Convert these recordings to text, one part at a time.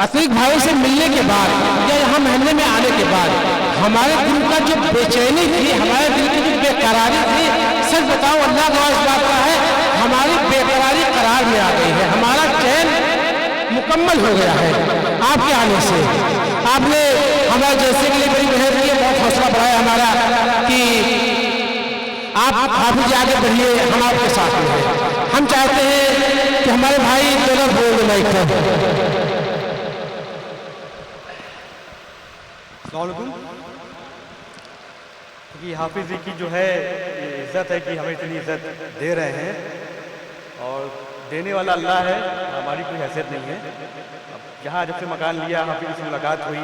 अतिक भाई से मिलने के बाद या यहाँ महल्ले में आने के बाद हमारे दिल का जो बेचैनी थी, हमारे दिल की जो बेकरारी थी, सच बताओ अल्लाह का इस बात का है, हमारी बेकरारी करार में आ गई है, हमारा चैन मुकम्मल हो गया है आपके आने से। आपने हमारे जैसे के लिए बड़ी मेहनत की, बहुत हौसला बढ़ाया हमारा कि आप हाफिज आगे बढ़िए, हम आपके साथ में हैं। हम चाहते हैं कि हमारे भाई दोनों बोल लाइक क्योंकि हाफिज जी की जो है इज़्ज़त है कि हमें इतनी इज़्ज़त दे रहे हैं, और देने वाला अल्लाह है, हमारी कोई हैसियत नहीं है। अब यहाँ जब से मकान लिया, हाफिज से मुलाकात हुई,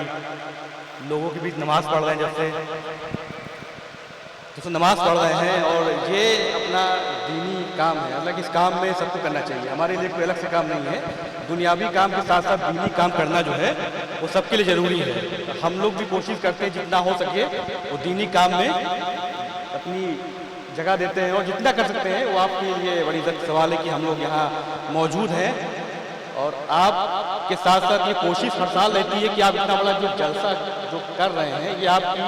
लोगों के बीच नमाज़ पढ़ रहे हैं, जब से नमाज़ पढ़ रहे हैं, और ये अपना दीनी काम है। अलग इस काम में सबको करना चाहिए, हमारे लिए कोई अलग से काम नहीं है। दुनियावी काम के साथ साथ दीनी काम करना जो है वो सबके लिए ज़रूरी है। हम लोग भी कोशिश करते हैं जितना हो सके वो दीनी काम में अपनी जगह देते हैं, और जितना कर सकते हैं वो आपके लिए बड़ी इज़्ज़त सवाल है कि हम लोग यहाँ मौजूद हैं। और आपके साथ साथ ये कोशिश हर साल रहती है कि आप इतना बड़ा जो जलसा जो कर रहे हैं ये आपकी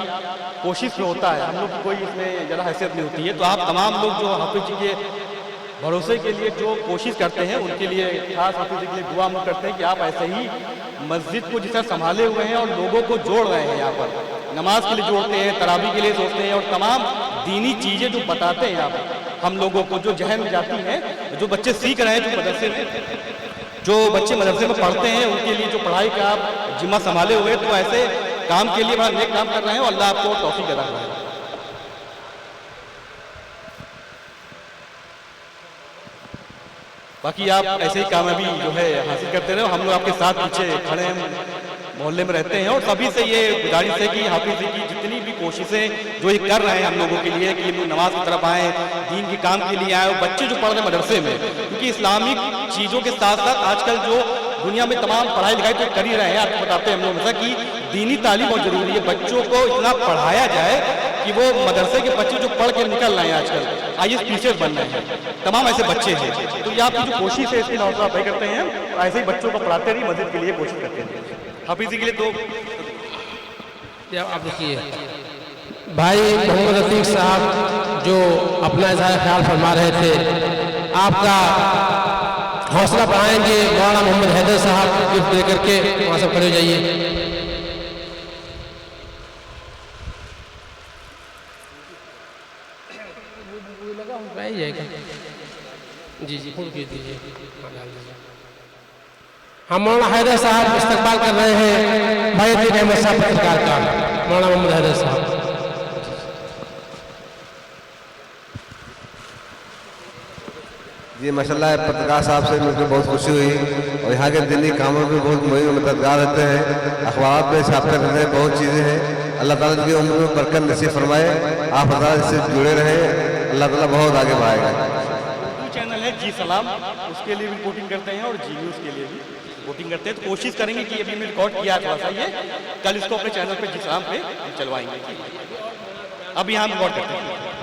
कोशिश में होता है, हम लोग की कोई इसमें ज़्यादा हैसियत नहीं होती है। तो आप तमाम लोग जो हाफिज जी के भरोसे के लिए जो कोशिश करते हैं उनके लिए खास हाफिज जी के लिए दुआ हम करते हैं कि आप ऐसे ही मस्जिद को जिस तरह संभाले हुए हैं और लोगों को जोड़ रहे हैं, यहाँ पर नमाज के लिए जोड़ते हैं, तरावी के लिए सोचते हैं, और तमाम दीनी चीज़ें जो बताते हैं आप हम लोगों को, जो जहन में जाती हैं, जो बच्चे सीख रहे हैं, जो मदरसे में जो बच्चे मदरसे में पढ़ते हैं उनके लिए जो पढ़ाई का आप जिम्मा संभाले हुए, तो ऐसे काम के लिए बड़ा नेक काम कर रहे हैं, और अल्लाह आपको तौफीक अता करे। बाकी आप ऐसे ही कामयाबी जो है हासिल करते रहे। हम लोग आपके साथ पीछे खड़े हैं, मोहल्ले में रहते हैं, और सभी से ये गुजारिश है कि हाफिज जी की जितनी भी कोशिशें जो ये कर रहे हैं हम लोगों के लिए कि लोग नमाज की तरफ आएँ, दीन के काम के लिए आए, और बच्चे जो पढ़ रहे हैं मदरसे में, क्योंकि इस्लामिक चीज़ों के साथ साथ आजकल जो दुनिया में तमाम पढ़ाई लिखाई तो कर ही रहे हैं, आपको बताते हैं हम लोग हमेशा कि दीनी तालीम बहुत ज़रूरी है। बच्चों को इतना पढ़ाया जाए कि वो मदरसे के बच्चे जो पढ़ के निकल रहे हैं आजकल IAS टीचर्स बन रहे हैं, तमाम ऐसे बच्चे हैं। तो ये आपकी जो कोशिश है इसकी हौसला अफजाई करते हैं, ऐसे ही बच्चों को पढ़ाते रहिए, मस्जिद के लिए कोशिश करते हैं। हाफिज जी के लिए तो आप देखिए भाई मोहम्मद अतीक साहब जो अपना इज़हार ख्याल फरमा रहे थे, आपका हौसला बढ़ाएंगे मौलाना मोहम्मद हैदर साहब गिफ्ट दे करके, वहाँ सब खड़े हो जाइए। जी जी फोन कीजिए दीजिए। हम मौलाना हैदर साहब इस्तकबाल कर रहे हैं भाई अतीक अहमद साहब पत्रकार का, मौलाना मोहम्मद हैदर साहब। जी माशाल्लाह पत्रकार साहब से मुझे बहुत खुशी हुई, और यहाँ के दीनी कामों में बहुत मददगार रहते हैं, अखबार में छापते रहते हैं, बहुत चीज़ें हैं। अल्लाह ताला की उम्र में बरकत नसीब फरमाए, आप अल्लाह से जुड़े रहें, अल्लाह ताला बहुत आगे बढ़ाएगा। चैनल है जी सलाम, उसके लिए भी रिपोर्टिंग करते हैं, और जी न्यूज़ के लिए भी रिपोर्टिंग करते हैं। तो कोशिश करेंगे कि अभी हमने रिकॉर्ड किया थोड़ा सा, ये कल इसको अपने चैनल पे जी सलाम पे चलवाएंगे। अब यहाँ रिकॉर्ड करते हैं।